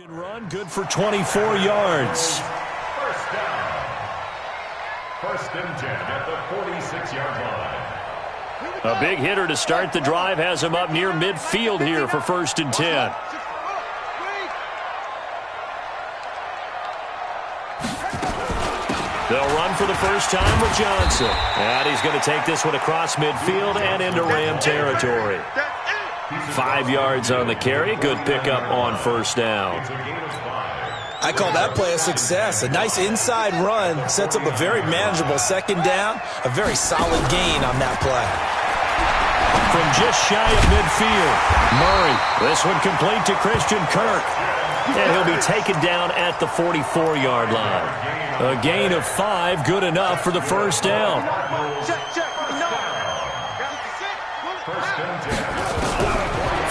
Run good for 24 yards. First down. First and 10 at the 46-yard line. A big hitter to start the drive has him up near midfield here for first and 10. They'll run for the first time with Johnson. And he's going to take this one across midfield and into Ram territory. 5 yards on the carry. Good pickup on first down. I call that play a success. A nice inside run sets up a very manageable second down. A very solid gain on that play. From just shy of midfield, Murray. This one complete to Christian Kirk. And he'll be taken down at the 44-yard line. A gain of 5, good enough for the first down.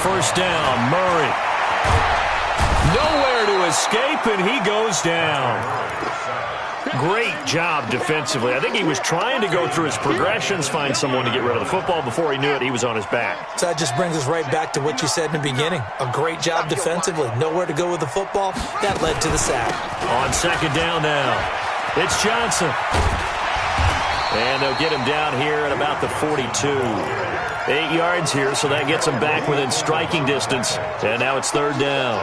First down, Murray. Nowhere to escape, and he goes down. Great job defensively. I think he was trying to go through his progressions, find someone to get rid of the football. Before he knew it, he was on his back. So that just brings us right back to what you said in the beginning. A great job defensively. Nowhere to go with the football. That led to the sack. On second down now, it's Johnson. And they'll get him down here at about the 42. 8 yards here, so that gets him back within striking distance. And now it's third down.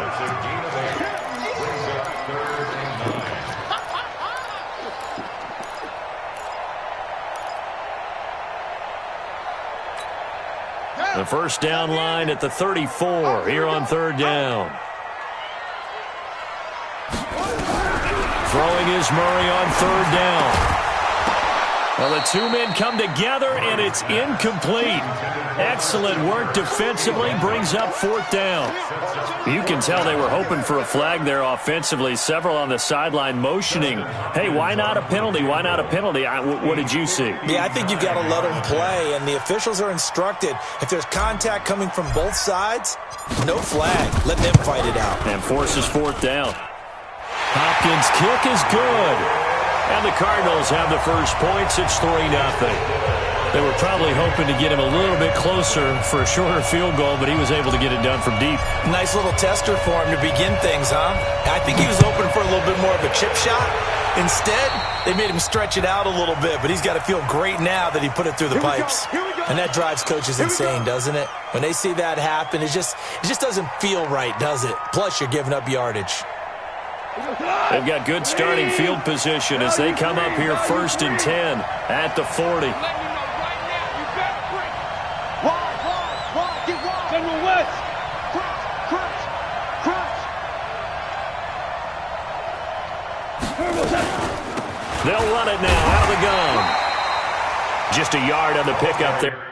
The first down line at the 34 here on third down. Throwing is Murray on third down. Well, the two men come together, and it's incomplete. Excellent work defensively, brings up fourth down. You can tell they were hoping for a flag there offensively. Several on the sideline motioning, hey, why not a penalty? Why not a penalty? What did you see? Yeah, I think you've got to let them play, and the officials are instructed. If there's contact coming from both sides, no flag. Let them fight it out. And forces fourth down. Hopkins' kick is good. And the Cardinals have the first points. It's 3-0. They were probably hoping to get him a little bit closer for a shorter field goal, but he was able to get it done from deep. Nice little tester for him to begin things, huh? I think he was hoping for a little bit more of a chip shot. Instead, they made him stretch it out a little bit, but he's got to feel great now that he put it through the pipes. And that drives coaches insane, doesn't it? When they see that happen, it just doesn't feel right, does it? Plus, you're giving up yardage. They've got good starting field position as they come up here first and 10 at the 40. They'll run it now out of the gun. Just a yard on the pickup there.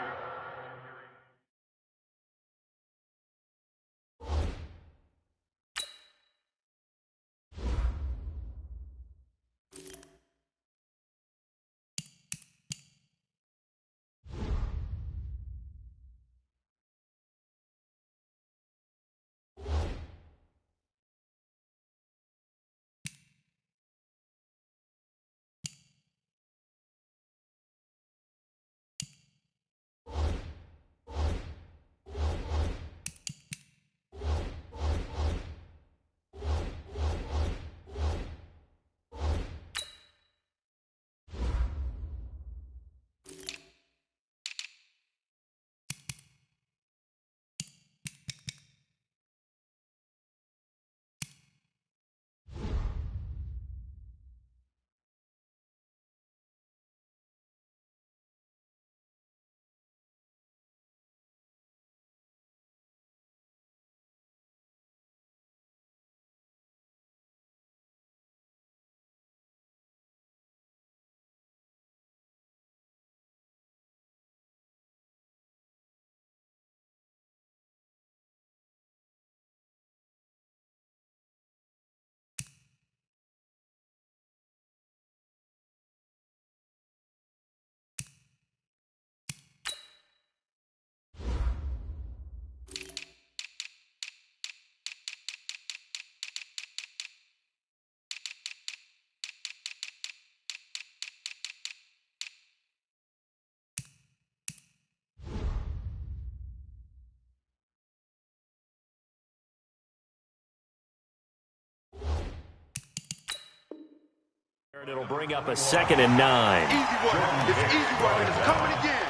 It'll bring up a 2nd and 9. Easy work. It's easy work, and it's coming again.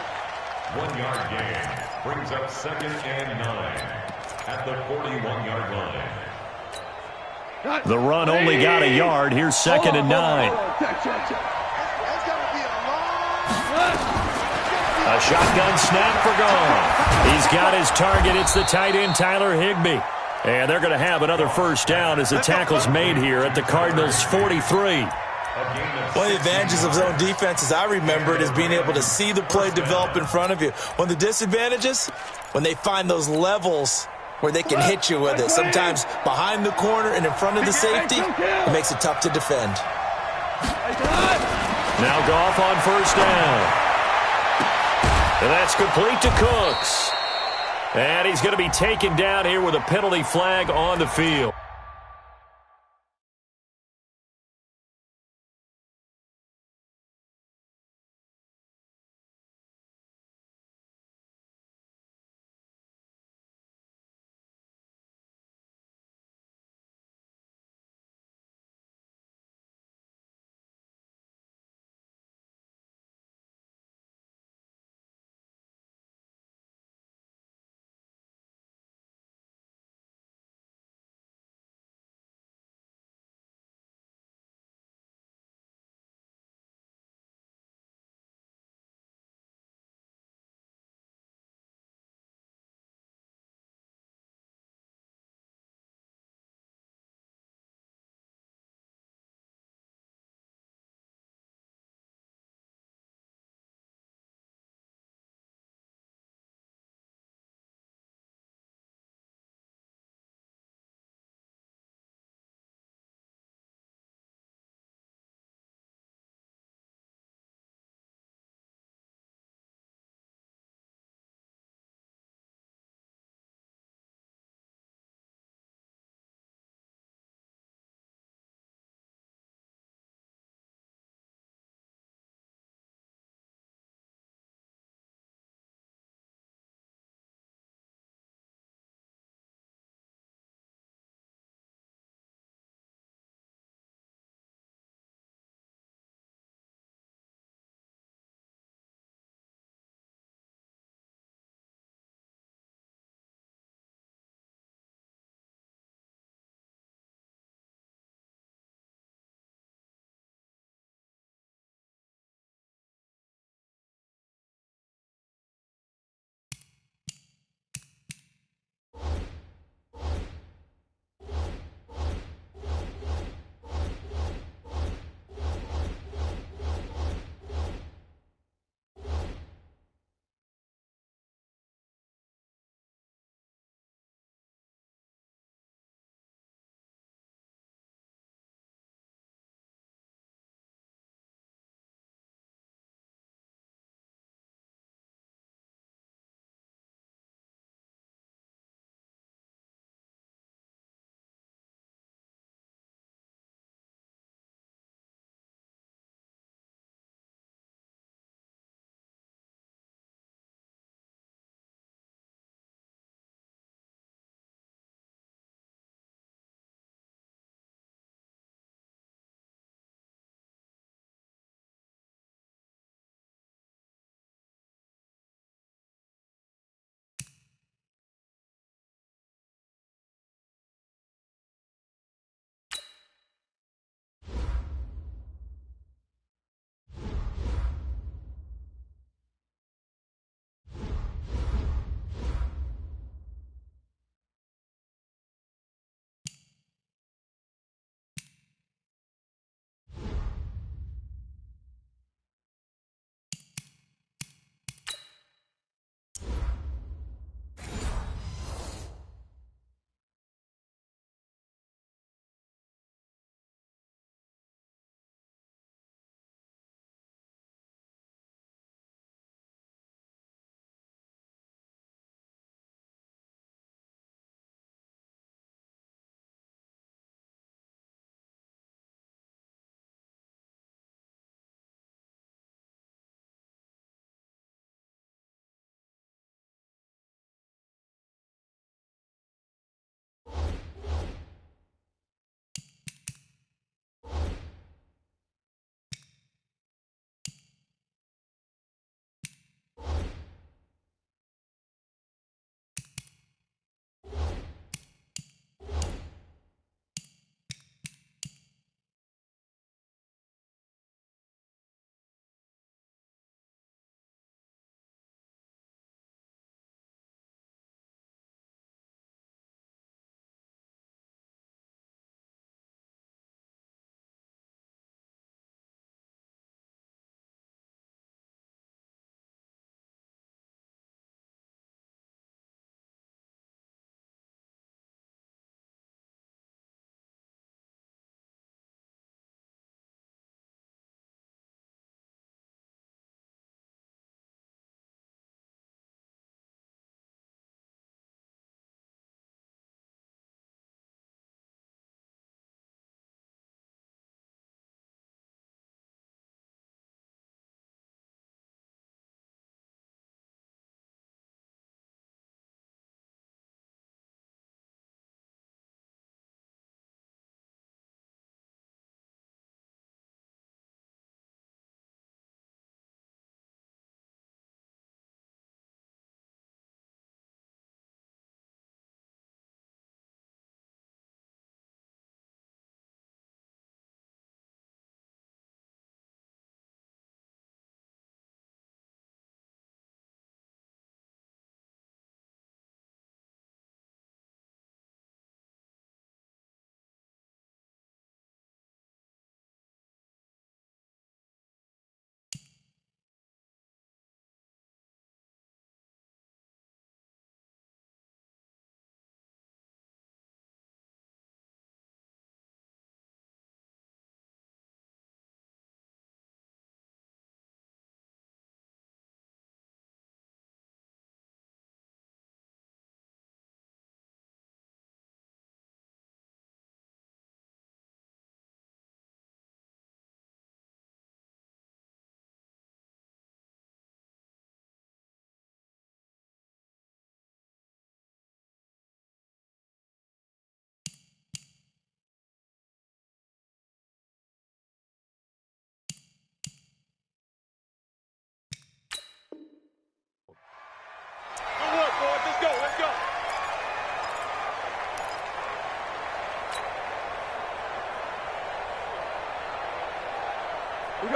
1 yard gain brings up 2nd and 9 at the 41-yard line. The run only got a yard. Here's 2nd and 9. A shotgun snap for gone. He's got his target. It's the tight end, Tyler Higbee. And they're going to have another first down as the tackle's made here at the Cardinals' 43. One of the advantages of zone defense, as I remember it, is being able to see the play develop in front of you. One of the disadvantages, when they find those levels where they can hit you with it. Sometimes behind the corner and in front of the safety, it makes it tough to defend. Now Goff on first down. And that's complete to Cooks. And he's going to be taken down here with a penalty flag on the field.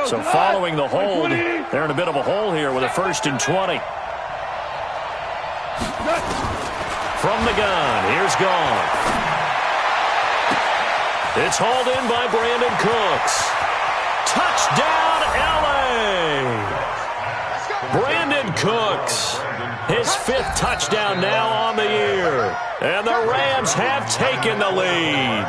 So following the hold, they're in a bit of a hole here with a 1st and 20. From the gun, here's Gone. It's hauled in by Brandon Cooks. Touchdown, L.A. Brandon Cooks, his 5th touchdown now on the year. And the Rams have taken the lead.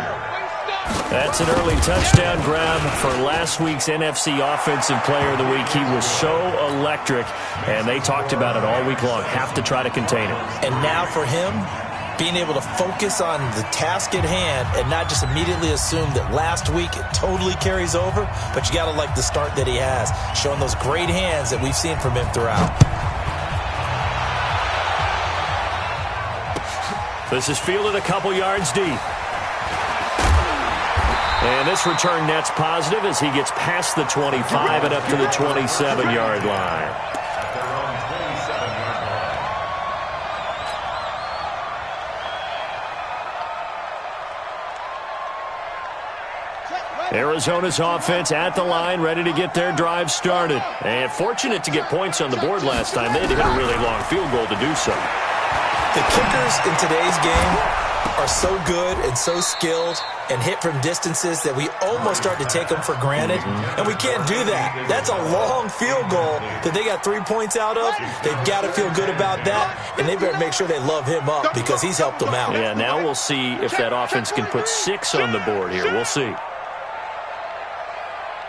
That's an early touchdown grab for last week's NFC Offensive Player of the Week. He was so electric, and they talked about it all week long. Have to try to contain him. And now for him, being able to focus on the task at hand and not just immediately assume that last week it totally carries over, but you got to like the start that he has, showing those great hands that we've seen from him throughout. This is fielded a couple yards deep. And this return net's positive as he gets past the 25 and up to the 27-yard line. Arizona's offense at the line, ready to get their drive started. And fortunate to get points on the board last time. They had to hit a really long field goal to do so. The kickers in today's game are so good and so skilled and hit from distances that we almost start to take them for granted. And we can't do that. That's a long field goal that they got 3 points out of. They've got to feel good about that, and they better make sure they love him up because he's helped them out. Yeah, now we'll see if that offense can put 6 on the board here. We'll see.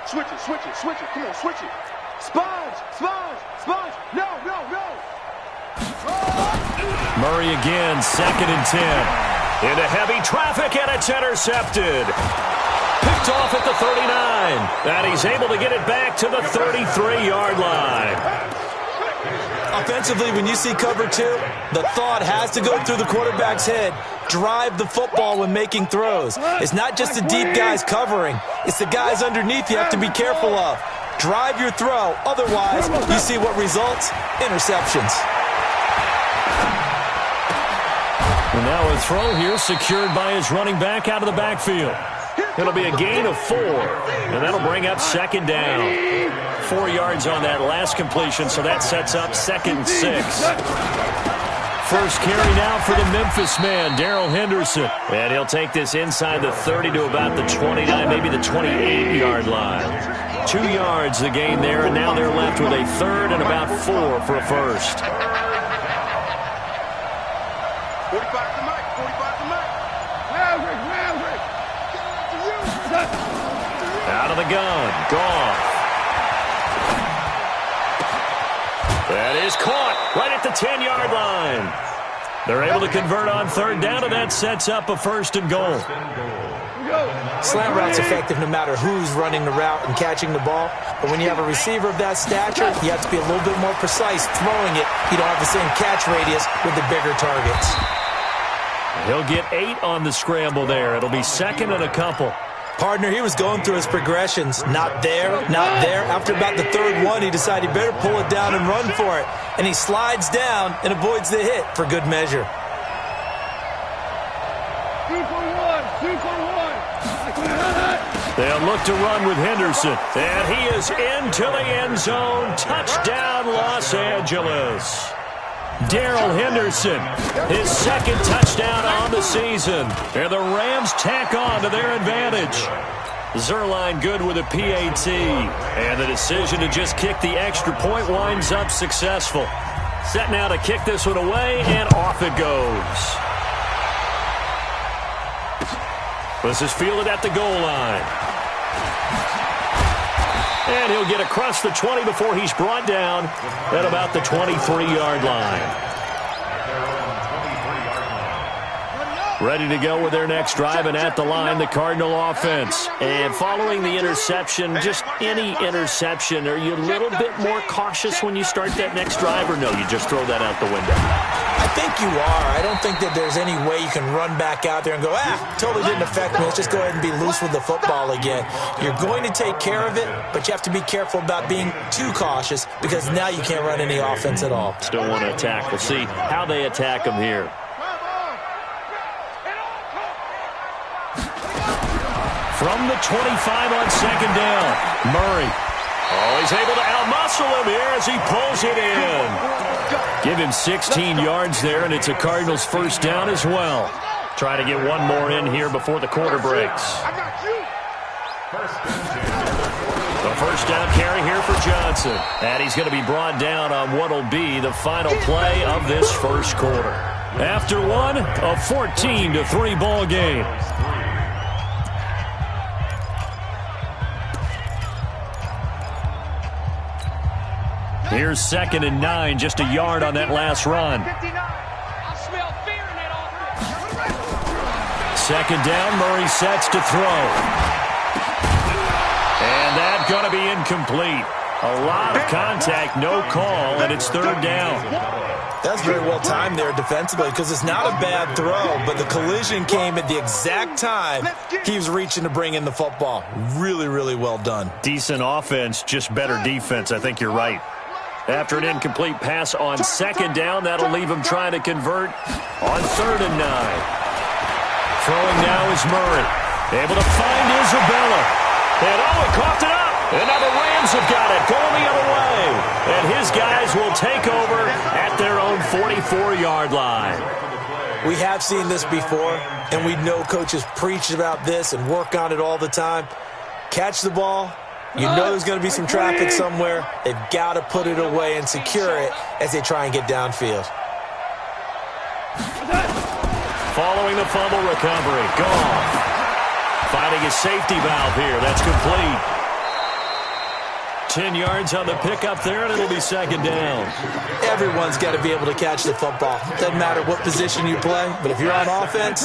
Switch it, switch it, switch it. Come on, switch it. Sponge, sponge, sponge. No, no, no. Murray again, 2nd and 10. Into heavy traffic, and it's intercepted. Picked off at the 39. And he's able to get it back to the 33-yard line. Offensively, when you see cover 2, the thought has to go through the quarterback's head. Drive the football when making throws. It's not just the deep guys covering. It's the guys underneath you have to be careful of. Drive your throw. Otherwise, you see what results? Interceptions. And now a throw here secured by his running back out of the backfield. It'll be a gain of 4, and that'll bring up 2nd down. 4 yards on that last completion, so that sets up 2nd and 6. First carry now for the Memphis man, Darrell Henderson. And he'll take this inside the 30 to about the 29, maybe the 28-yard line. 2 yards the gain there, and now they're left with a 3rd and about 4 for a first. 45 to Mike, 45 to Mike. Out of the gun, Goff. That is caught right at the 10-yard line. They're able to convert on 3rd down, and that sets up a 1st and goal. Slant route's effective no matter who's running the route and catching the ball. But when you have a receiver of that stature, you have to be a little bit more precise throwing it. You don't have the same catch radius with the bigger targets. He'll get 8 on the scramble there. It'll be 2nd and a couple. Partner, he was going through his progressions. Not there, not there. After about the 3rd one, he decided he better pull it down and run for it. And he slides down and avoids the hit for good measure. 2 for 1, 2 for 1. They'll look to run with Henderson. And he is into the end zone. Touchdown, Los Angeles. Darrell Henderson, his 2nd touchdown on the season. And the Rams tack on to their advantage. Zerline good with a PAT. And the decision to just kick the extra point winds up successful. Set now to kick this one away, and off it goes. This is fielded at the goal line. And he'll get across the 20 before he's brought down at about the 23-yard line. Ready to go with their next drive, and at the line, the Cardinal offense. And following the interception, just any interception, are you a little bit more cautious when you start that next drive, or no, you just throw that out the window? I think you are. I don't think that there's any way you can run back out there and go, totally didn't affect me. Let's just go ahead and be loose with the football again. You're going to take care of it, but you have to be careful about being too cautious because now you can't run any offense at all. Still want to attack. We'll see how they attack him here. From the 25 on 2nd down, Murray Oh, he's able to outmuscle him here as he pulls it in. Give him 16 yards there, and it's a Cardinals first down as well. Trying to get one more in here before the quarter breaks. The first down carry here for Johnson. And he's going to be brought down on what will be the final play of this first quarter. After one, a 14-3 ball game. Here's 2nd and 9, just a yard on that last run. Second down, Murray sets to throw. And that's going to be incomplete. A lot of contact, no call, and it's 3rd down. That's very well timed there defensively because it's not a bad throw, but the collision came at the exact time he was reaching to bring in the football. Really, really well done. Decent offense, just better defense. I think you're right. After an incomplete pass on 2nd down, that'll leave him trying to convert on 3rd and 9. Throwing now is Murray. Able to find Isabella. And he coughed it up. And now the Rams have got it, going the other way. And his guys will take over at their own 44-yard line. We have seen this before, and we know coaches preach about this and work on it all the time. Catch the ball. You know there's going to be some traffic somewhere. They've got to put it away and secure it as they try and get downfield. Following the fumble recovery. Gone. Finding a safety valve here. That's complete. 10 yards on the pickup there, and it'll be 2nd down. Everyone's got to be able to catch the football. Doesn't matter what position you play, but if you're on offense,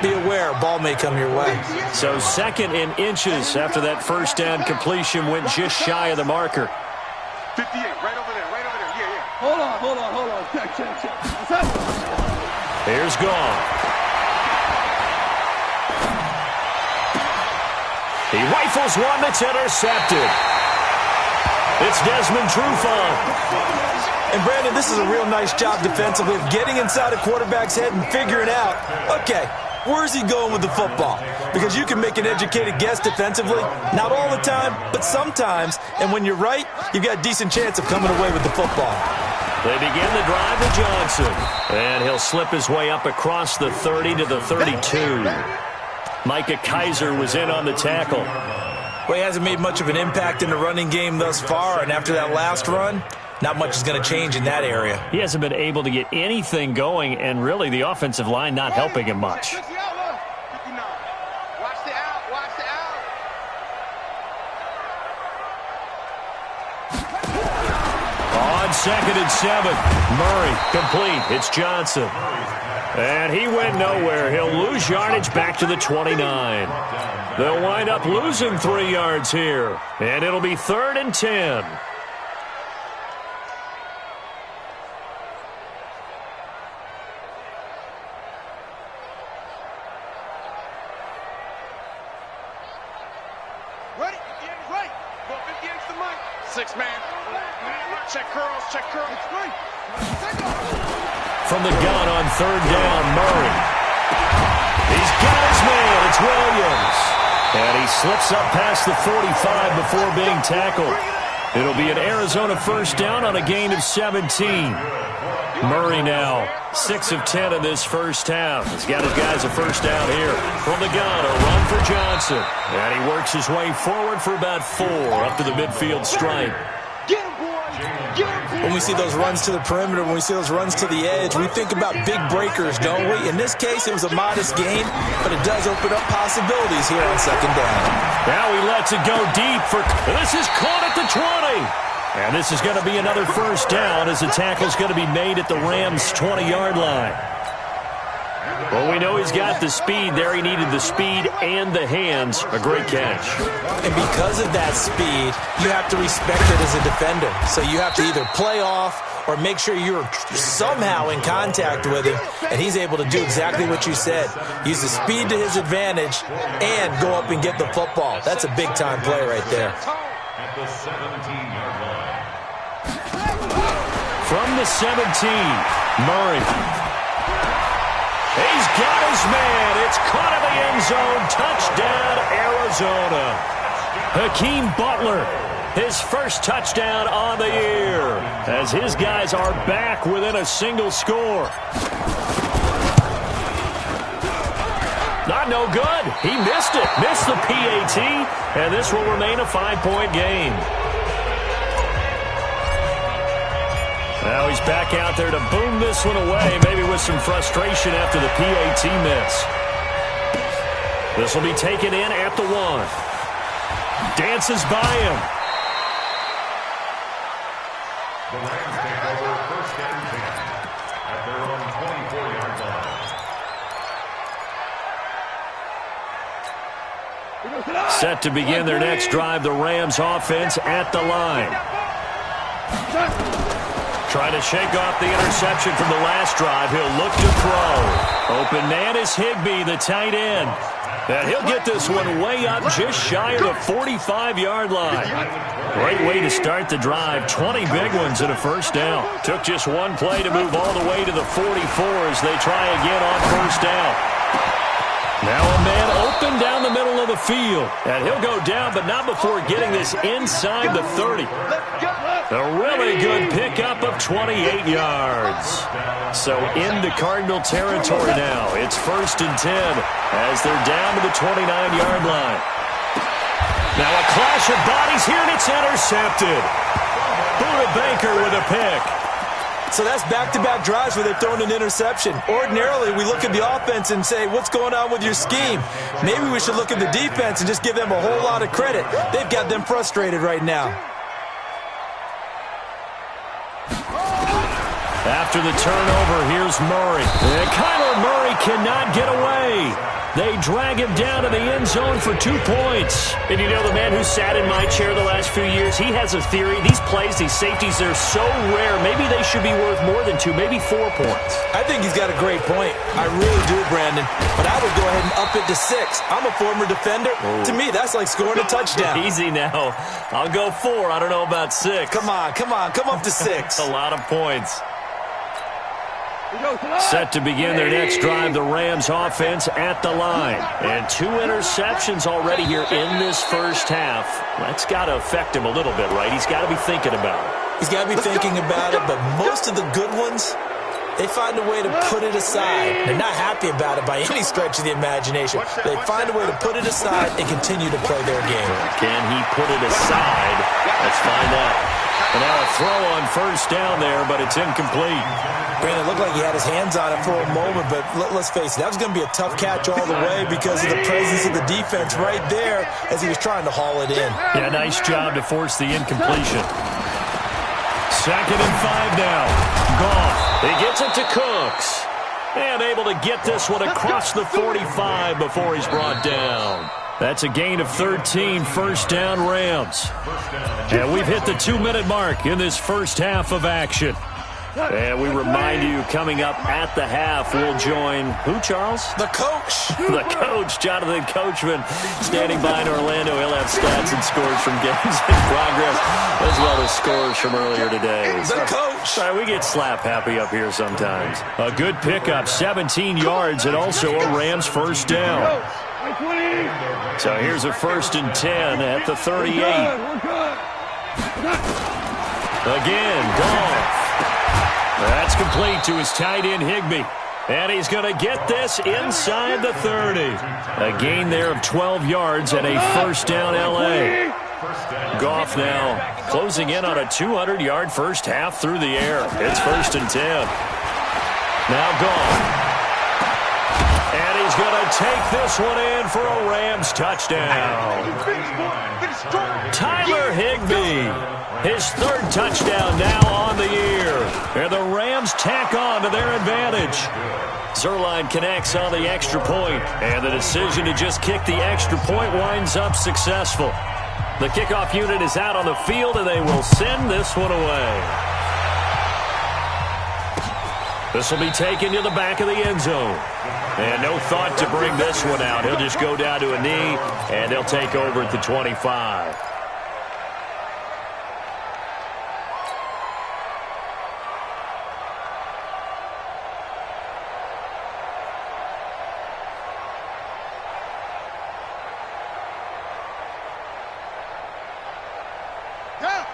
be aware a ball may come your way. So 2nd and inches after that first down completion went just shy of the marker. 58, right over there, yeah. Hold on. Check. What's up? Here's Gone. He rifles one that's intercepted. It's Desmond Trufant. And, Brandon, this is a real nice job defensively of getting inside a quarterback's head and figuring out, okay, where's he going with the football? Because you can make an educated guess defensively, not all the time, but sometimes. And when you're right, you've got a decent chance of coming away with the football. They begin the drive to Johnson. And he'll slip his way up across the 30 to the 32. Micah Kaiser was in on the tackle. Well, he hasn't made much of an impact in the running game thus far, and after that last run, not much is going to change in that area. He hasn't been able to get anything going, and really the offensive line not helping him much. Watch the out. On 2nd and 7, Murray complete. It's Johnson. And he went nowhere. He'll lose yardage back to the 29. They'll wind up losing 3 yards here. And it'll be 3rd and 10. Ready? Right. 50 extra mic. 6 man. Check curls. From the gun on 3rd down, Murray. He's got his man. It's Williams. And he slips up past the 45 before being tackled. It'll be an Arizona first down on a gain of 17. Murray now 6 of 10 in this first half. He's got his guys a first down here. From the gun, a run for Johnson. And he works his way forward for about 4 up to the midfield stripe. Get him, boy. When we see those runs to the perimeter, when we see those runs to the edge, we think about big breakers, don't we? In this case, it was a modest gain, but it does open up possibilities here on 2nd down. Now he lets it go deep for... This is caught at the 20. And this is going to be another first down as the tackle's going to be made at the Rams' 20-yard line. Well, we know he's got the speed there. He needed the speed and the hands. A great catch. And because of that speed, you have to respect it as a defender. So you have to either play off or make sure you're somehow in contact with him, and he's able to do exactly what you said. Use the speed to his advantage and go up and get the football. That's a big-time play right there. At the 17-yard line. From the 17, Murray. He's got his man. It's caught in the end zone. Touchdown, Arizona. Hakeem Butler his first touchdown on the year, as his guys are back within a single score. Not no good. He missed it. Missed the PAT, and this will remain a 5-point game. Now he's back out there to boom this one away, maybe with some frustration after the PAT miss. This will be taken in at the 1. Dances by him. The Rams take over first and 10 at their own 24-yard line. Set to begin their next drive, the Rams offense at the line. Trying to shake off the interception from the last drive. He'll look to throw. Open man is Higbee, the tight end. And he'll get this one way up just shy of the 45-yard line. Great way to start the drive. 20 big ones and a first down. Took just one play to move all the way to the 44 as they try again on first down. Now a man open down the middle of the field. And he'll go down, but not before getting this inside the 30. A really good pickup of 28 yards. So into Cardinal territory now. It's first and 10 as they're down to the 29-yard line. Now a clash of bodies here, and it's intercepted. Buda Baker with a pick. So that's back-to-back drives where they've thrown an interception. Ordinarily, we look at the offense and say, what's going on with your scheme? Maybe we should look at the defense and just give them a whole lot of credit. They've got them frustrated right now. After the turnover, here's Murray. And Kyler Murray cannot get away. They drag him down to the end zone for 2 points. And you know, the man who sat in my chair the last few years, he has a theory. These plays, these safeties, they're so rare. Maybe they should be worth more than 2, maybe 4 points. I think he's got a great point. I really do, Brandon. But I would go ahead and up it to 6. I'm a former defender. Ooh. To me, that's like scoring a touchdown. Easy now. I'll go 4. I don't know about 6. Come on. Come up to 6. A lot of points. Set to begin their next drive, the Rams offense at the line. And 2 interceptions already here in this first half. That's got to affect him a little bit, right? He's got to be thinking about it. He's got to be thinking about it, but most of the good ones, they find a way to put it aside. They're not happy about it by any stretch of the imagination. They find a way to put it aside and continue to play their game. Can he put it aside? Let's find out. And now a throw on first down there, but it's incomplete. Brandon, it looked like he had his hands on it for a moment, but let's face it, that was going to be a tough catch all the way because of the presence of the defense right there as he was trying to haul it in. Yeah, nice job to force the incompletion. 2nd and 5 now. Goff. He gets it to Cooks. And able to get this one across the 45 before he's brought down. That's a gain of 13, first down Rams. And we've hit the 2-minute mark in this first half of action. And we remind you, coming up at the half, we'll join who, Charles? The coach. The coach, Jonathan Coachman, standing by in Orlando. He'll have stats and scores from games in progress, as well as scores from earlier today. The coach. All right, we get slap happy up here sometimes. A good pickup, 17 yards, and also a Rams first down. So here's a 1st and 10 at the 38. Again, Goff. That's complete to his tight end, Higbee. And he's going to get this inside the 30. A gain there of 12 yards and a first down L.A. Goff now closing in on a 200-yard first half through the air. It's 1st and 10. Now Goff. And he's going to take this one in for a Rams touchdown. Tyler Higbee. His 3rd touchdown now on the year. And the Rams tack on to their advantage. Zerline connects on the extra point. And the decision to just kick the extra point winds up successful. The kickoff unit is out on the field, and they will send this one away. This will be taken to the back of the end zone. And no thought to bring this one out. He'll just go down to a knee, and they'll take over at the 25.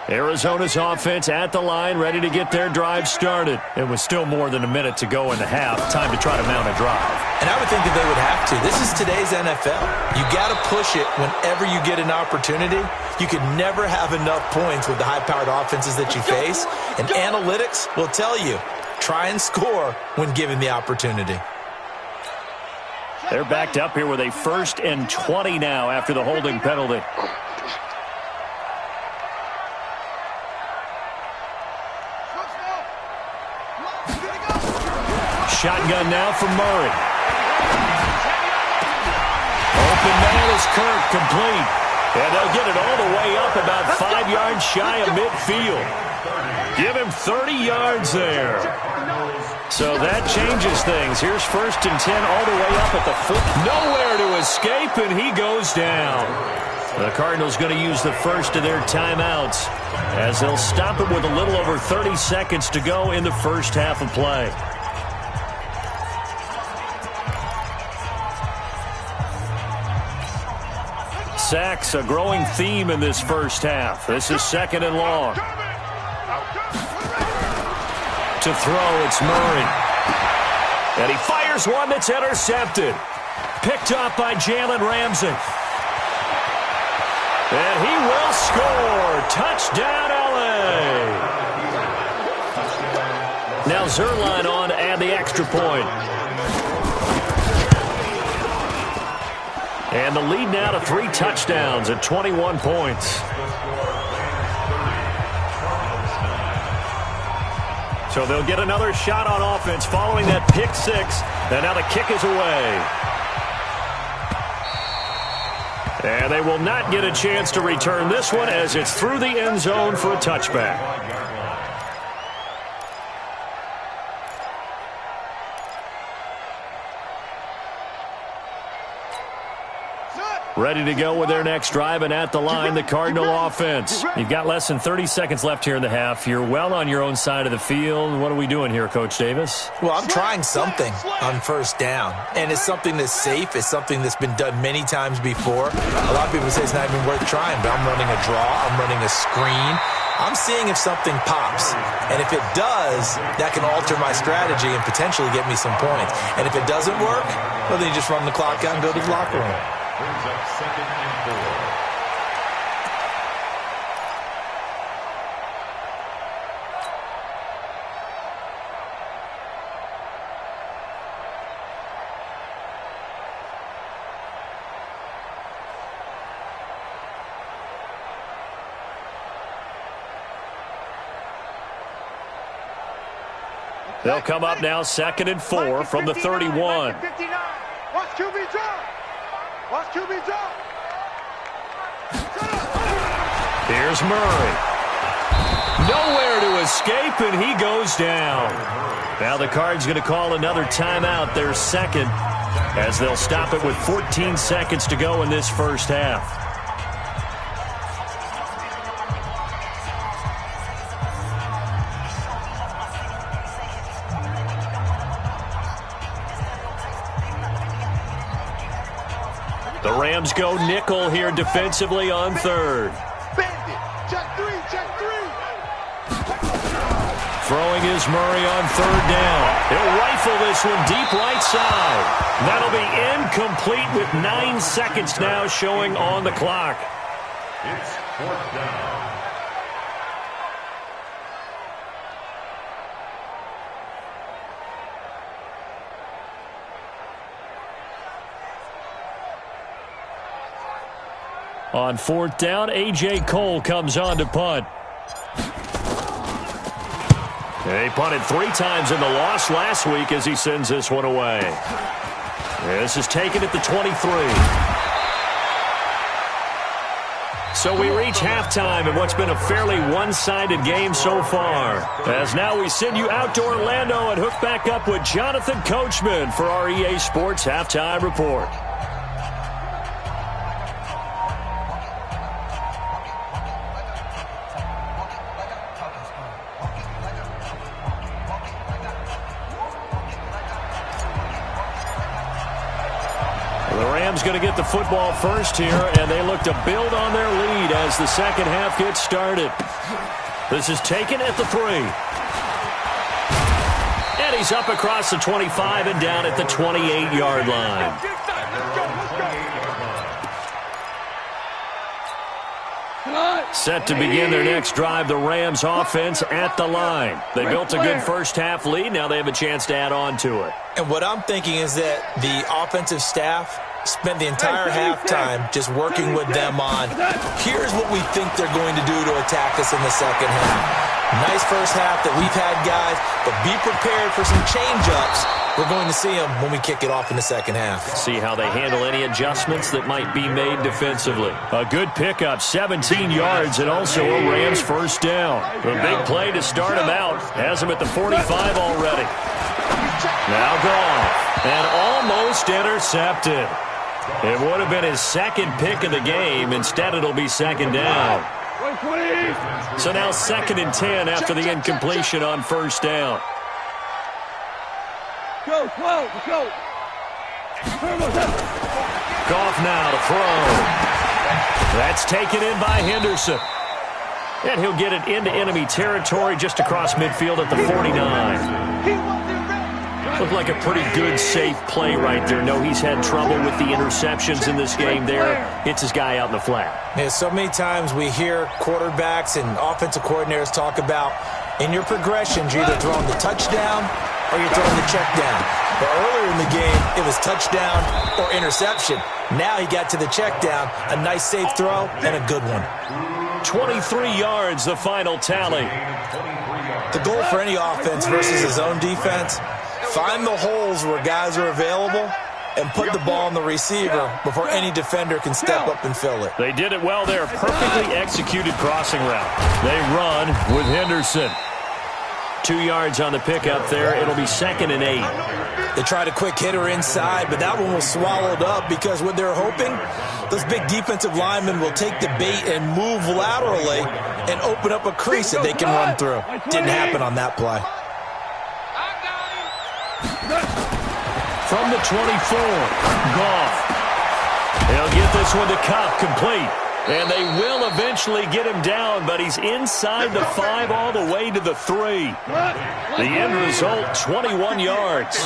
Arizona's offense at the line, ready to get their drive started. It was still more than a minute to go in the half. Time to try to mount a drive. And I would think that they would have to. This is today's NFL. You got to push it whenever you get an opportunity. You can never have enough points with the high-powered offenses that you face. And analytics will tell you, try and score when given the opportunity. They're backed up here with a 1st and 20 now after the holding penalty. Shotgun now for Murray. Open man is Kirk, complete. And they'll get it all the way up about 5 yards shy of midfield. Give him 30 yards there. So that changes things. Here's 1st and 10 all the way up at the foot. Nowhere to escape, and he goes down. The Cardinals going to use the first of their timeouts as they'll stop it with a little over 30 seconds to go in the first half of play. Sacks, a growing theme in this first half. This is 2nd and long. To throw, it's Murray. And he fires one that's intercepted. Picked up by Jalen Ramsey. And he will score. Touchdown, L.A. Now Zerline on to add the extra point. And the lead now to 3 touchdowns at 21 points. So they'll get another shot on offense following that pick 6. And now the kick is away. And they will not get a chance to return this one as it's through the end zone for a touchback. Ready to go with their next drive, and at the line, the Cardinal offense. You've got less than 30 seconds left here in the half. You're well on your own side of the field. What are we doing here, Coach Davis? Well, I'm trying something on 1st down, and it's something that's safe. It's something that's been done many times before. A lot of people say it's not even worth trying, but I'm running a draw. I'm running a screen. I'm seeing if something pops, and if it does, that can alter my strategy and potentially get me some points. And if it doesn't work, well, then you just run the clock out and go to the locker room. Brings up 2nd and 4. They'll come up now 2nd and 4 from the 31. Watch QB drop. Watch QB drop. Here's Murray. Nowhere to escape, and he goes down. Now the Cards going to call another timeout, their 2nd, as they'll stop it with 14 seconds to go in this first half. The Rams go nickel here defensively on 3rd. Check 3, check 3. Throwing is Murray on 3rd down. He'll rifle this one deep right side. That'll be incomplete with 9 seconds now showing on the clock. It's 4th down. On 4th down, A.J. Cole comes on to punt. They punted 3 times in the loss last week as he sends this one away. This is taken at the 23. So we reach halftime in what's been a fairly one-sided game so far. As now we send you out to Orlando and hook back up with Jonathan Coachman for our EA Sports Halftime Report. Rams going to get the football first here, and they look to build on their lead as the second half gets started. This is taken at the 3. And he's up across the 25 and down at the 28-yard line. Set to begin their next drive, the Rams offense at the line. They built a good first-half lead. Now they have a chance to add on to it. And what I'm thinking is that the offensive staff spent the entire halftime just working with them on, here's what we think they're going to do to attack us in the second half. Nice first half that we've had, guys, but be prepared for some change-ups. We're going to see them when we kick it off in the second half. See how they handle any adjustments that might be made defensively. A good pickup, 17 yards, and also a Rams first down. A big play to start him out. Has him at the 45 already. Now Goff, and almost intercepted. It would have been his second pick of the game. Instead, it'll be second down. So now 2nd and 10 after the incompletion on first down. Go. Goff now to throw. That's taken in by Henderson. And he'll get it into enemy territory just across midfield at the 49. Looked like a pretty good, safe play right there. No, he's had trouble with the interceptions in this game there. Hits his guy out in the flat. Yeah, so many times we hear quarterbacks and offensive coordinators talk about, in your progressions, you're either throwing the touchdown or you're throwing the check down. But earlier in the game, it was touchdown or interception. Now he got to the check down, a nice safe throw, and a good one. 23 yards, the final tally. The goal for any offense versus his own defense, find the holes where guys are available and put the ball on the receiver before any defender can step up and fill it. They did it well there. Perfectly executed crossing route. They run with Henderson. 2 yards on the pickup there. It'll be 2nd and 8. They tried a quick hitter inside, but that one was swallowed up because what they're hoping, those big defensive linemen will take the bait and move laterally and open up a crease that they can run through. Didn't happen on that play. From the 24, Goff. He'll get this one to Kupp, complete. And they will eventually get him down, but he's inside the 5 all the way to the 3. The end result, 21 yards.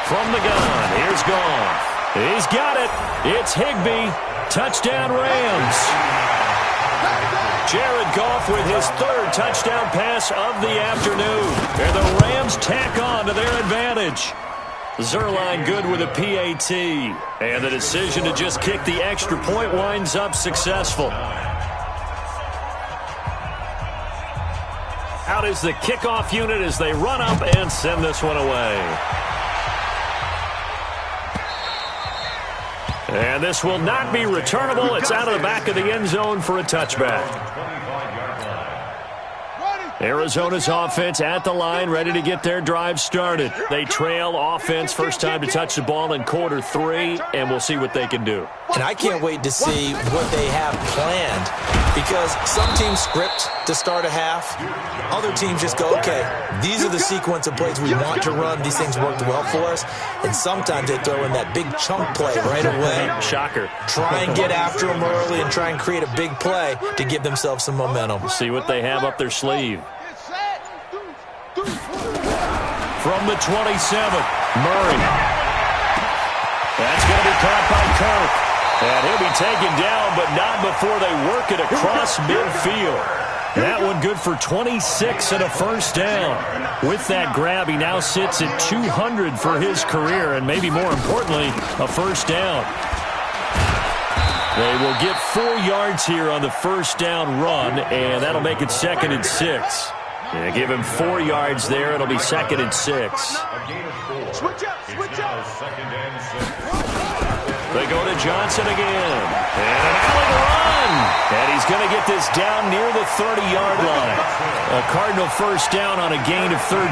From the gun, here's Goff. He's got it. It's Higbee. Touchdown Rams. Jared Goff with his 3rd touchdown pass of the afternoon. And the Rams tack on to their advantage. Zerline good with a PAT. And the decision to just kick the extra point winds up successful. Out is the kickoff unit as they run up and send this one away. And this will not be returnable. It's out of the back of the end zone for a touchback. Arizona's offense at the line, ready to get their drive started. They trail offense, first time to touch the ball in quarter 3, and we'll see what they can do. And I can't wait to see what they have planned, because some teams script to start a half. Other teams just go, okay, these are the sequence of plays we want to run. These things worked well for us. And sometimes they throw in that big chunk play right away. Shocker. Try and get after them early and try and create a big play to give themselves some momentum. See what they have up their sleeve. From the 27, Murray. That's going to be caught by Kirk. And he'll be taken down, but not before they work it across midfield. That one good for 26 and a first down. With that grab, he now sits at 200 for his career, and maybe more importantly, a first down. They will get 4 yards here on the first down run, and that'll make it 2nd and 6. Yeah, give him 4 yards there. It'll be 2nd and 6. Switch up. They go to Johnson again. And an alley run. And he's going to get this down near the 30-yard line. A Cardinal first down on a gain of 13.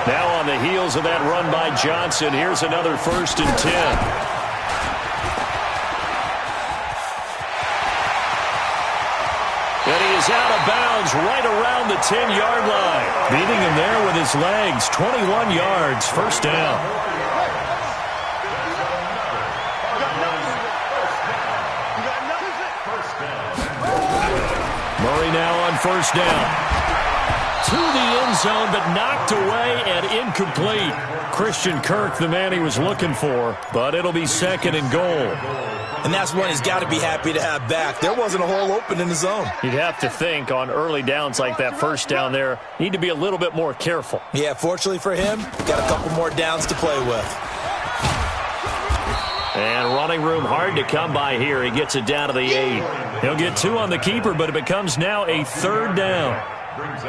Now on the heels of that run by Johnson, here's another 1st and 10. And he is is out of bounds right around the 10-yard line. Beating him there with his legs. 21 yards, first down. Murray now on first down. To the end zone, but knocked away and incomplete. Christian Kirk, the man he was looking for, but it'll be second and goal. And that's one he's got to be happy to have back. There wasn't a hole open in the zone. You'd have to think on early downs like that first down there, need to be a little bit more careful. Yeah, fortunately for him, got a couple more downs to play with. And running room hard to come by here. He gets it down to the 8. He'll get 2 on the keeper, but it becomes now a third down.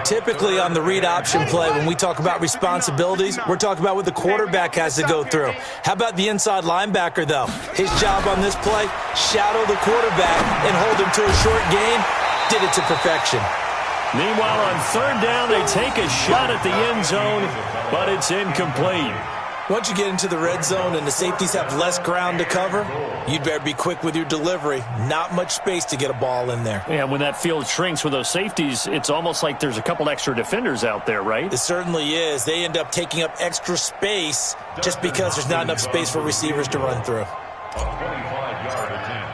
Typically on the read option play, when we talk about responsibilities, we're talking about what the quarterback has to go through. How about the inside linebacker, though? His job on this play, shadow the quarterback and hold him to a short gain. Did it to perfection. Meanwhile, on third down, they take a shot at the end zone, but it's incomplete. Once you get into the red zone and the safeties have less ground to cover, you'd better be quick with your delivery. Not much space to get a ball in there. Yeah, when that field shrinks with those safeties, it's almost like there's a couple extra defenders out there, right? It certainly is. They end up taking up extra space just because there's not enough space for receivers to run through. A 25-yard attempt.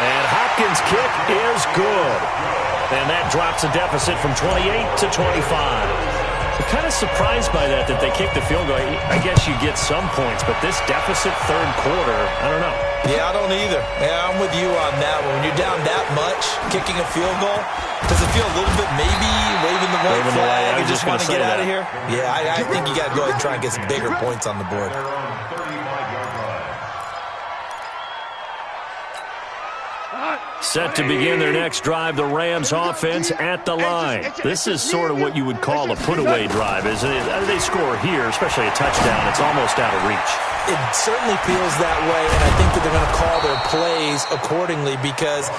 And Hopkins' kick is good. And that drops a deficit from 28 to 25. I'm kind of surprised by that they kicked the field goal. I guess you get some points, but this deficit third quarter, I don't know. Yeah, I don't either. Yeah, I'm with you on that one. When you're down that much, kicking a field goal, does it feel a little bit maybe waving the white flag and just want to get out of here? Yeah, I think you got to go ahead and try and get some bigger points on the board. Set to begin their next drive, the Rams offense at the line. This is sort of what you would call a put-away drive, isn't it? They score here, especially a touchdown. It's almost out of reach. It certainly feels that way, and I think that they're going to call their plays accordingly because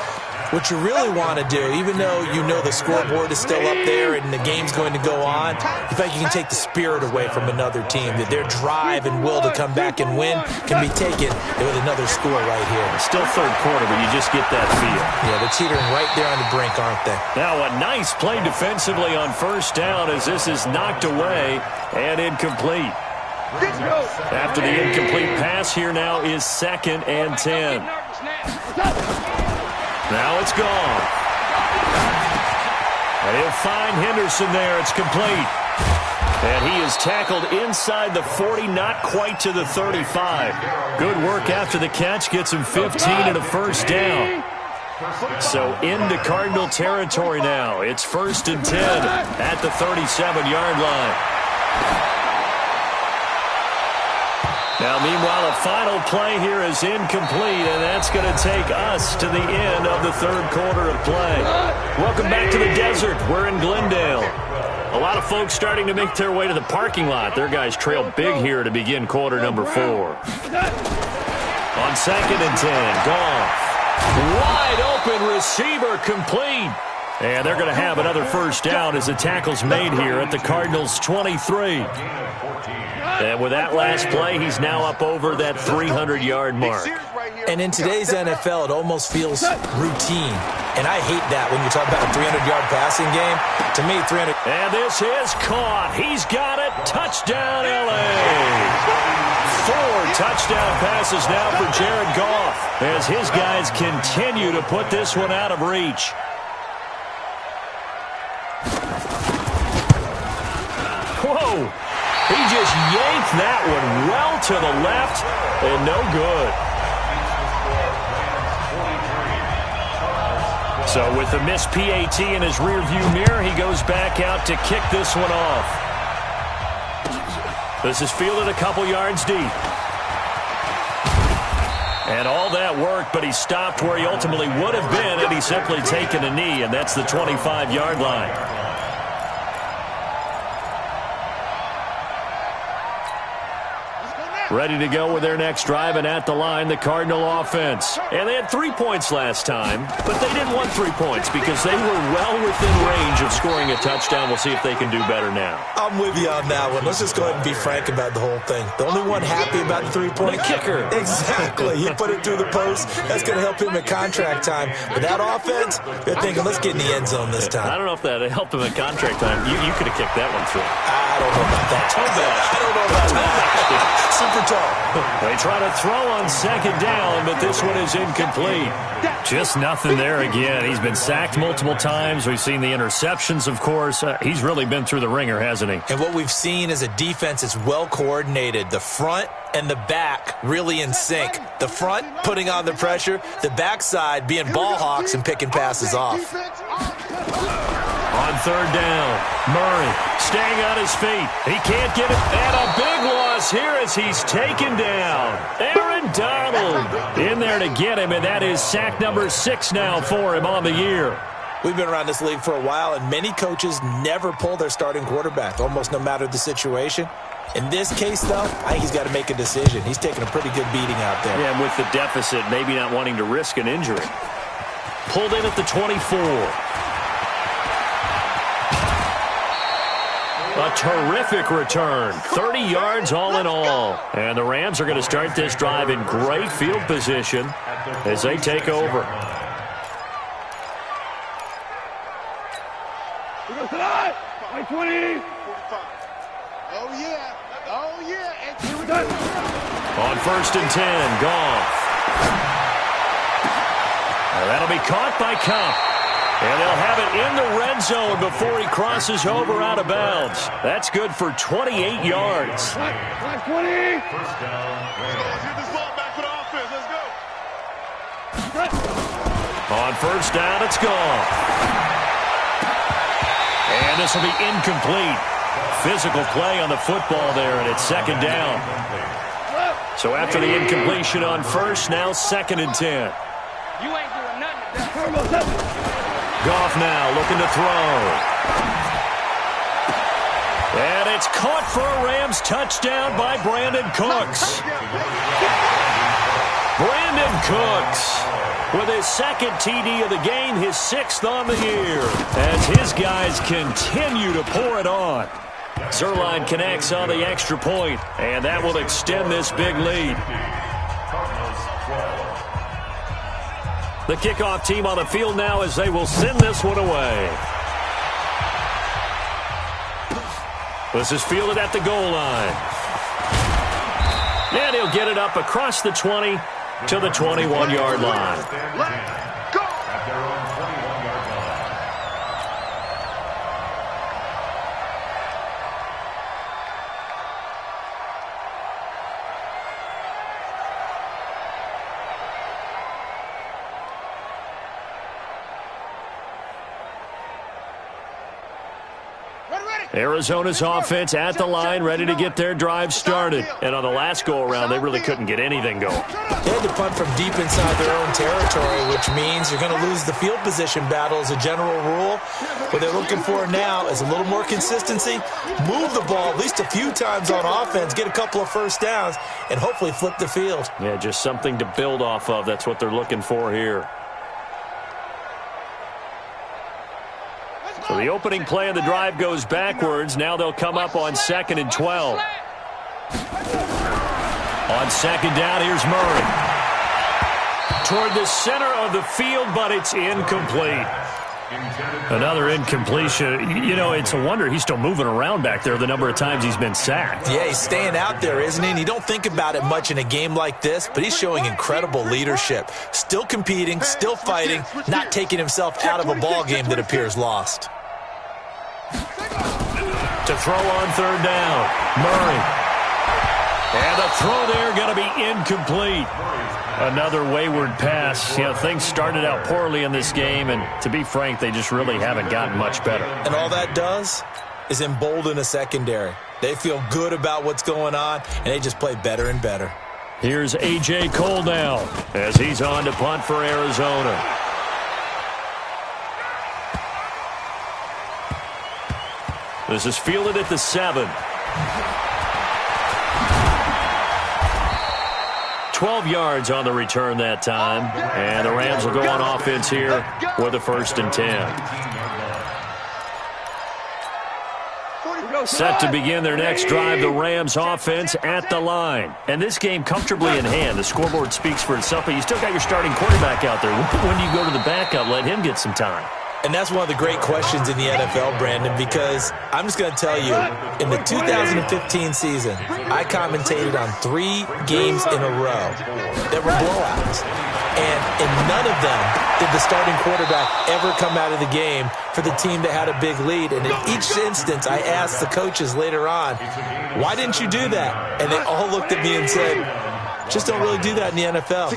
what you really want to do, even though you know the scoreboard is still up there and the game's going to go on, in fact, you can take the spirit away from another team, that their drive and will to come back and win can be taken with another score right here. Still third quarter, but you just get that feel. Yeah, they're teetering right there on the brink, aren't they? Now a nice play defensively on first down as this is knocked away and incomplete. After the incomplete pass, here now is second and 10. Now it's gone. And he'll find Henderson there. It's complete. And he is tackled inside the 40, not quite to the 35. Good work after the catch. Gets him 15 and a first down. So into Cardinal territory now. It's first and 10 at the 37-yard line. Now, meanwhile, a final play here is incomplete, and that's going to take us to the end of the third quarter of play. Welcome back to the desert. We're in Glendale. A lot of folks starting to make their way to the parking lot. Their guys trail big here to begin quarter number 4. On second and 10, Goff. Wide open receiver complete. And they're going to have another first down as the tackle's made here at the Cardinals' 23. And with that last play, he's now up over that 300-yard mark. And in today's NFL, it almost feels routine. And I hate that when you talk about a 300-yard passing game. To me, 300... And this is caught. He's got it. Touchdown, L.A. 4 touchdown passes now for Jared Goff as his guys continue to put this one out of reach. Whoa. He just yanked that one well to the left and no good. So with the missed PAT in his rearview mirror, he goes back out to kick this one off. This is fielded a couple yards deep. And all that worked, but he stopped where he ultimately would have been had he simply taken a knee, and that's the 25-yard line. Ready to go with their next drive, and at the line, the Cardinal offense. And they had 3 points last time, but they didn't want 3 points because they were well within range of scoring a touchdown. We'll see if they can do better now. I'm with you on that one. Let's just go ahead and be frank about the whole thing. The only one happy about the three-point kicker. Exactly. He put it through the post. That's going to help him at contract time. But that offense, they're thinking, let's get in the end zone this time. I don't know if that helped him at contract time. You could have kicked that one through. I don't know about that. I don't know about that. Super tall. They try to throw on second down, but this one is incomplete. Just nothing there again. He's been sacked multiple times. We've seen the interceptions, of course. He's really been through the ringer, hasn't he? And what we've seen is a defense that's well coordinated. The front and the back really in sync. The front putting on the pressure. The backside being ball hawks and picking passes off. On third down, Murray staying on his feet. He can't get it. And a big loss here as he's taken down. Aaron Donald in there to get him, and that is sack number 6 now for him on the year. We've been around this league for a while, and many coaches never pull their starting quarterback, almost no matter the situation. In this case, though, I think he's got to make a decision. He's taking a pretty good beating out there. Yeah, and with the deficit, maybe not wanting to risk an injury. Pulled in at the 24. A terrific return. 30 yards all in all. And the Rams are going to start this drive in great field position as they take over. Like 20. Oh, yeah. Oh, yeah. And here we go. On first and 10, Goff. And that'll be caught by Kupp. And they'll have it in the red zone before he crosses over out of bounds. That's good for 28 yards. Like 20. First down. Let's get this ball back for the offense. Let's go. On first down, it's Goff. And this will be incomplete. Physical play on the football there, and it's second down. So after the incompletion on first, now second and 10. You ain't doing nothing. Goff now looking to throw. And it's caught for a Rams touchdown by Brandon Cooks. Brandon Cooks with his second TD of the game, his 6th on the year, as his guys continue to pour it on. Zerline connects on the extra point, and that will extend this big lead. The kickoff team on the field now as they will send this one away. This is fielded at the goal line. And he'll get it up across the 20 to the 21-yard line. At their own 21-yard line. Arizona's offense at the line, ready to get their drive started. And on the last go-around, they really couldn't get anything going. They had to punt from deep inside their own territory, which means you're going to lose the field position battle as a general rule. What they're looking for now is a little more consistency, move the ball at least a few times on offense, get a couple of first downs, and hopefully flip the field. Yeah, just something to build off of. That's what they're looking for here. So the opening play of the drive goes backwards. Now they'll come up on second and 12. On second down, here's Murray. Toward the center of the field, but it's incomplete. Another incompletion. You know, it's a wonder he's still moving around back there the number of times he's been sacked. Yeah, he's staying out there, isn't he? And you don't think about it much in a game like this, but he's showing incredible leadership. Still competing, still fighting, not taking himself out of a ball game that appears lost. To throw on third down, Murray. And the throw there going to be incomplete. Another wayward pass. You know, things started out poorly in this game, and to be frank, they just really haven't gotten much better. And all that does is embolden a secondary. They feel good about what's going on, and they just play better and better. Here's A.J. Cole now as he's on to punt for Arizona. This is fielded at the 7. 12 yards on the return that time. And the Rams will go on offense here with a first and 10. Set to begin their next drive, the Rams offense at the line. And this game comfortably in hand. The scoreboard speaks for itself, but you still got your starting quarterback out there. When do you go to the backup? Let him get some time. And that's one of the great questions in the NFL, Brandon, because I'm just going to tell you, in the 2015 season, I commentated on 3 games in a row that were blowouts. And in none of them did the starting quarterback ever come out of the game for the team that had a big lead. And in each instance, I asked the coaches later on, why didn't you do that? And they all looked at me and said, just don't really do that in the NFL.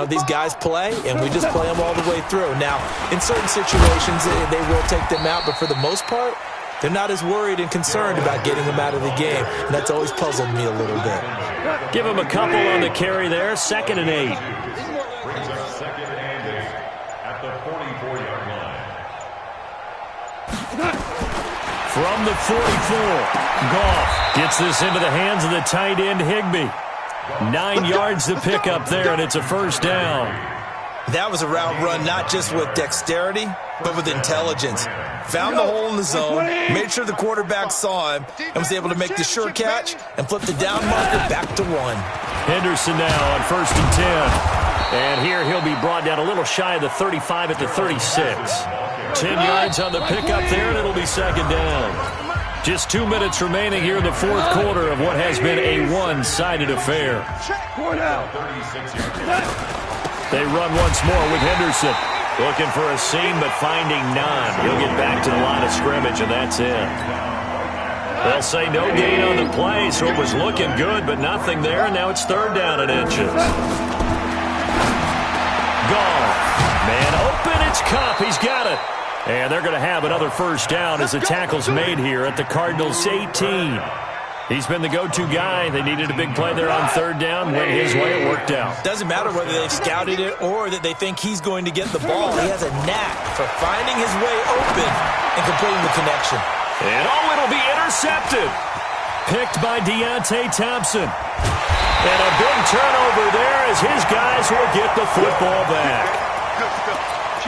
These guys play, and we just play them all the way through. Now, in certain situations, they will take them out, but for the most part, they're not as worried and concerned about getting them out of the game, and that's always puzzled me a little bit. Give them a couple on the carry there, 2nd and 8. Brings up 2nd and 8 at the 44-yard line. From the 44, Goff gets this into the hands of the tight end, Higbee. 9 yards to pick up there, and it's a first down. That was a route run not just with dexterity, but with intelligence. Found the hole in the zone, made sure the quarterback saw him, and was able to make the sure catch and flip the down marker back to 1. Henderson now on 1st and 10. And here he'll be brought down a little shy of the 35 at the 36. 10 yards on the pickup there, and it'll be 2nd down. Just 2 minutes remaining here in the 4th quarter of what has been a one-sided affair. They run once more with Henderson. Looking for a seam, but finding none. He'll get back to the line of scrimmage, and that's it. They'll say no gain on the play, so it was looking good, but nothing there, and now it's 3rd down and inches. Goff. Man open, it's Cup. He's got it. And they're going to have another first down as the tackle's made here at the Cardinals' 18. He's been the go-to guy. They needed a big play there on 3rd down. Went his way, it worked out. Doesn't matter whether they've scouted it or that they think he's going to get the ball. He has a knack for finding his way open and completing the connection. And it'll be intercepted. Picked by Deontay Thompson. And a big turnover there as his guys will get the football back.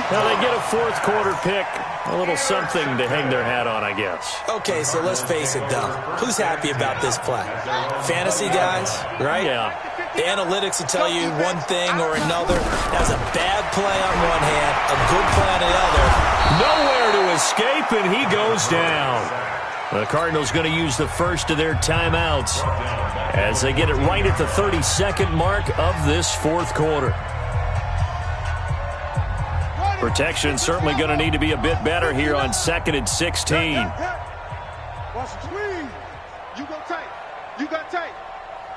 Now they get a 4th quarter pick, a little something to hang their hat on, I guess. Okay, so let's face it, though. Who's happy about this play? Fantasy guys, right? Yeah. The analytics will tell you one thing or another. That was a bad play on one hand, a good play on the other. Nowhere to escape, and he goes down. The Cardinals going to use the first of their timeouts as they get it right at the 32nd mark of this 4th quarter. Protection certainly going to need to be a bit better here on 2nd and 16. Watch the screen. You go tight. You got tight.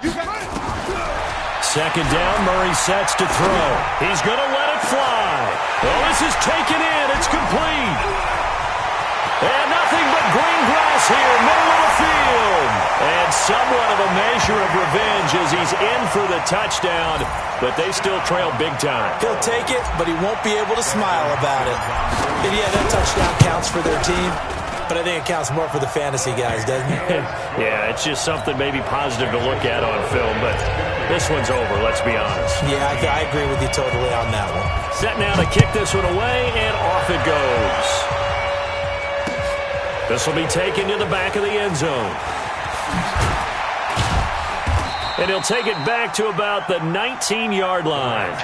You got tight. 2nd down, Murray sets to throw. He's going to let it fly. Well, this is taken in. It's complete. And nothing but green grass here, middle of the field. And somewhat of a measure of revenge as he's in for the touchdown, but they still trail big time. He'll take it, but he won't be able to smile about it. And yeah, that touchdown counts for their team, but I think it counts more for the fantasy guys, doesn't it? Yeah, it's just something maybe positive to look at on film, but this one's over, let's be honest. Yeah, I agree with you totally on that one. Set now to kick this one away, and off it goes. This will be taken to the back of the end zone. And he'll take it back to about the 19-yard line.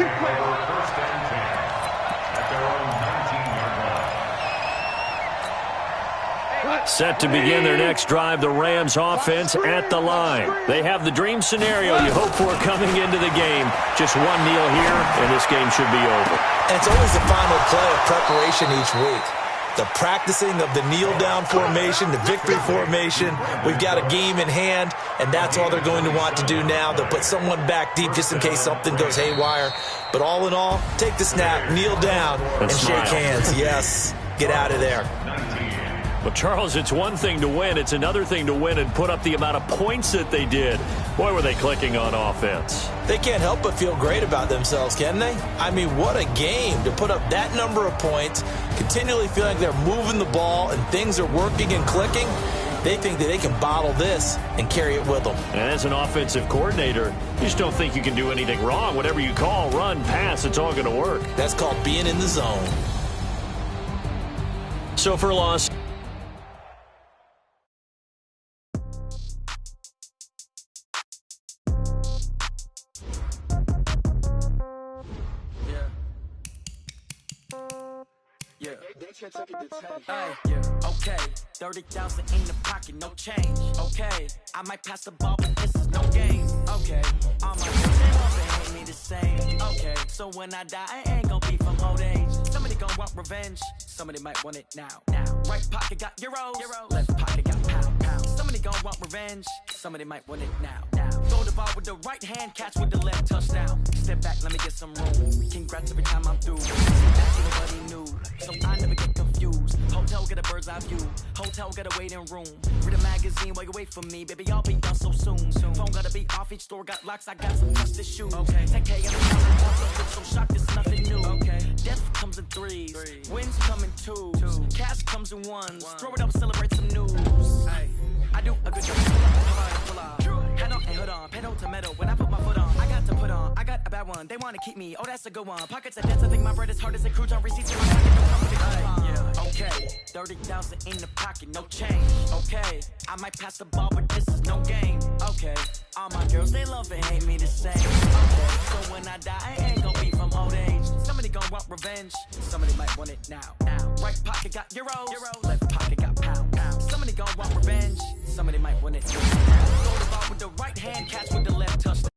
Set to begin their next drive, the Rams offense at the line. They have the dream scenario you hope for coming into the game. Just one kneel here, and this game should be over. And it's always the final play of preparation each week. The practicing of the kneel-down formation, the victory formation. We've got a game in hand, and that's all they're going to want to do now. They'll put someone back deep just in case something goes haywire. But all in all, take the snap, kneel down, and shake hands. Yes, get out of there. Well, Charles, it's one thing to win. It's another thing to win and put up the amount of points that they did. Boy, were they clicking on offense. They can't help but feel great about themselves, can they? I mean, what a game to put up that number of points, continually feeling like they're moving the ball and things are working and clicking. They think that they can bottle this and carry it with them. And as an offensive coordinator, you just don't think you can do anything wrong. Whatever you call, run, pass, it's all going to work. That's called being in the zone. So for loss. Okay, 30,000 in the pocket, no change. Okay, I might pass the ball, but this is no game. Okay, all my girls they love and hate me the same. Okay, so when I die, I ain't gon' be from old age. Somebody gon' want revenge, somebody might want it now. Right pocket got euros, left pocket got pound. Somebody gon' want revenge, somebody might want it now. Throw the ball with the right hand, catch with the left, touchdown. Step back, let me get some room. Congrats every time I'm through. Back to nobody new, so I never get confused. Hotel get a bird's eye view, hotel get a waiting room. Read a magazine while you wait for me, baby, I'll be done so soon. Phone gotta be off, each store got locks, I got some trusted shoes. 10K in the car, so shocked it's nothing new. Death comes in threes, wins come in twos, cash comes in ones. Throw it up, celebrate some news. I do a good job, pull up. Head on and hood on, pedal to metal. When I put my foot on, I got to put on. I got a bad one, they wanna keep me. Oh, that's a good one. Pockets are dense, I think my bread is hard as a cruise on receipts in my pocket. Don't come with the coupon. Okay, 30,000 in the pocket, no change. Okay, I might pass the ball, but this is no game. Okay, all my girls they love and hate me the same. Okay, so when I die, I ain't gon' be from old age. Somebody gon' want revenge, somebody might want it now. Right pocket got euros, left pocket got pound. Somebody gon' want revenge, somebody might want it now. Throw the ball with the right hand, catch with the left, touchdown.